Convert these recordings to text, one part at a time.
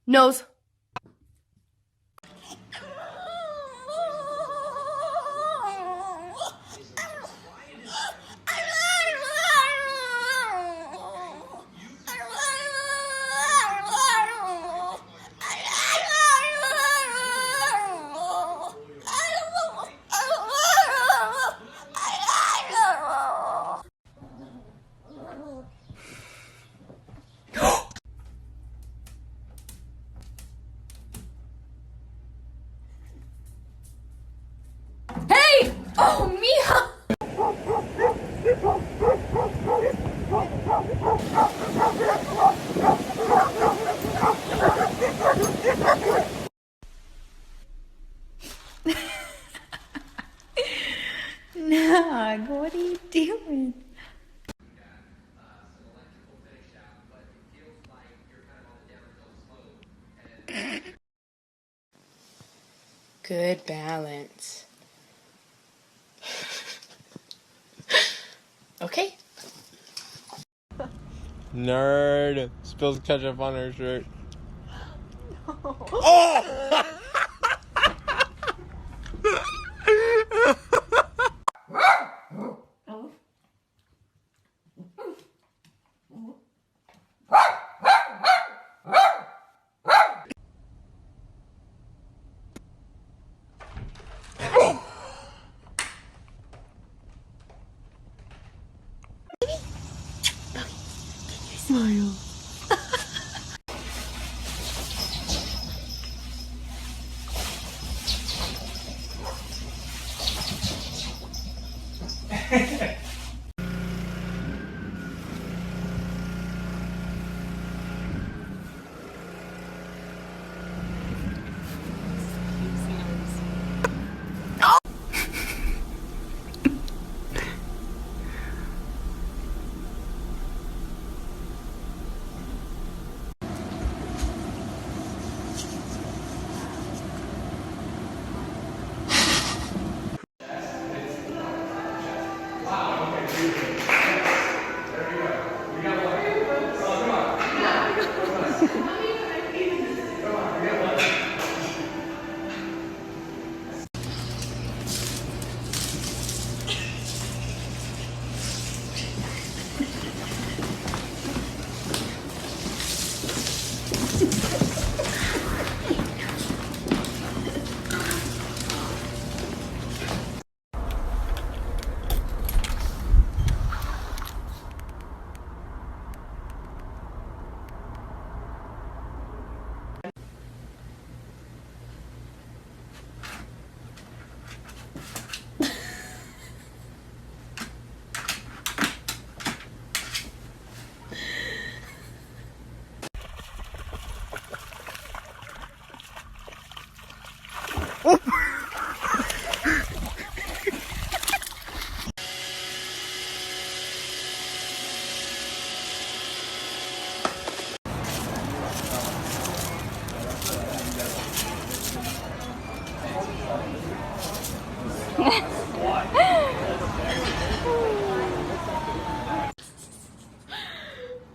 Nose. Hey! Oh, mija! Nog, what are you doing? Good balance. Okay. Nerd spills ketchup on her shirt. No. Oh! Smile.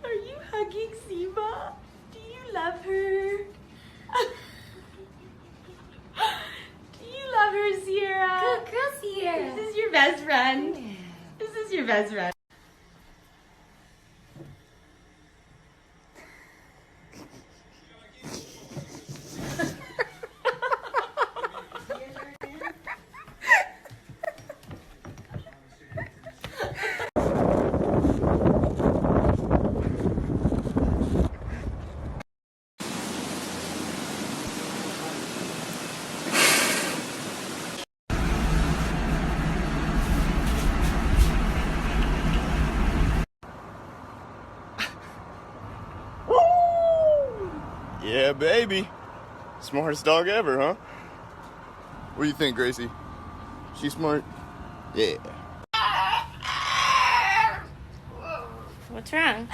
Are you hugging Siva? Do you love her? Do you love her, Sierra? Good girl, Sierra. This is your best friend. Yeah. This is your best friend. Yeah, baby. Smartest dog ever, huh? What do you think, Gracie? She smart? Yeah. What's wrong?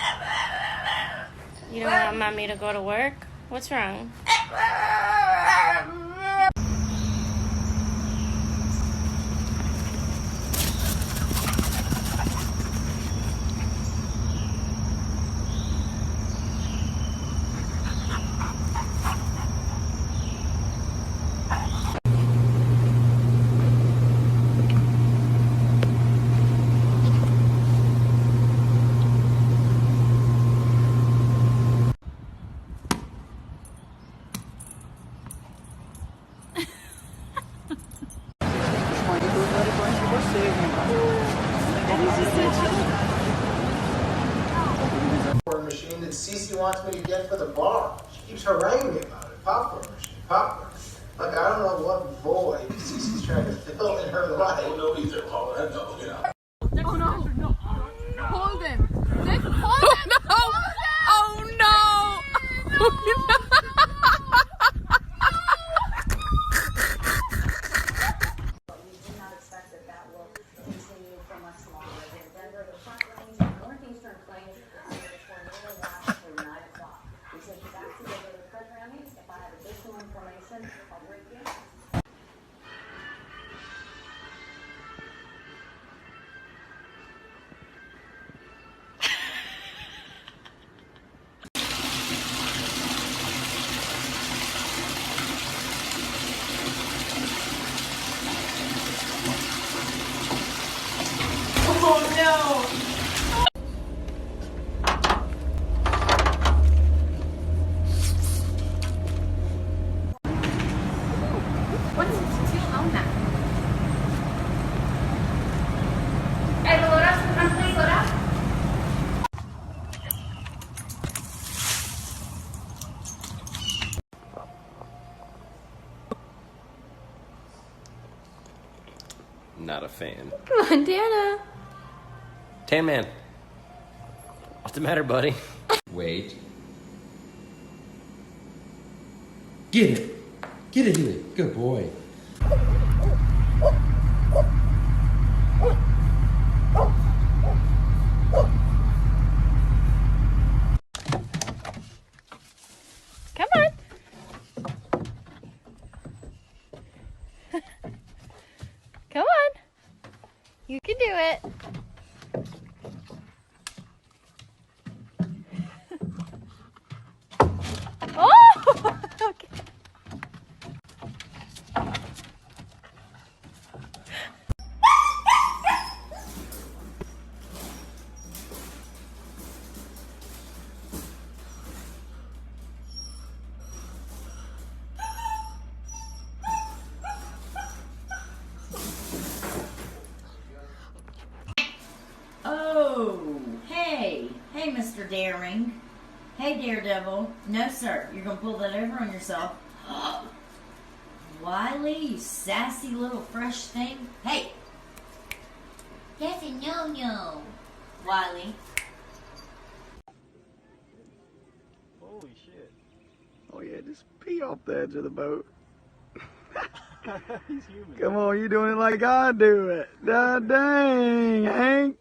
You don't want mommy to go to work? What's wrong? machine that Cece wants me to get for the bar. She keeps haranguing me about it. Popcorn machine, popcorn. Like, I don't know what void Cece's trying to fill in her life. I don't know either, Paul. I don't, you know. Oh no! No! Hold him! Nick, hold him! No! Oh no! Not a fan. Montana. Tan Man. What's the matter, buddy? Wait. Get it. Get it, Huey. Good boy. Come on. Come on. You can do it. Oh! Okay. Oh, hey, Mr. Daring. Hey, Daredevil. No, sir, you're gonna pull that over on yourself. Wiley, you sassy little fresh thing. Hey, that's a no-no. Wiley. Holy shit. Oh yeah, just pee off the edge of the boat. He's human. Come on, you doing it like I do it. God dang, Hank.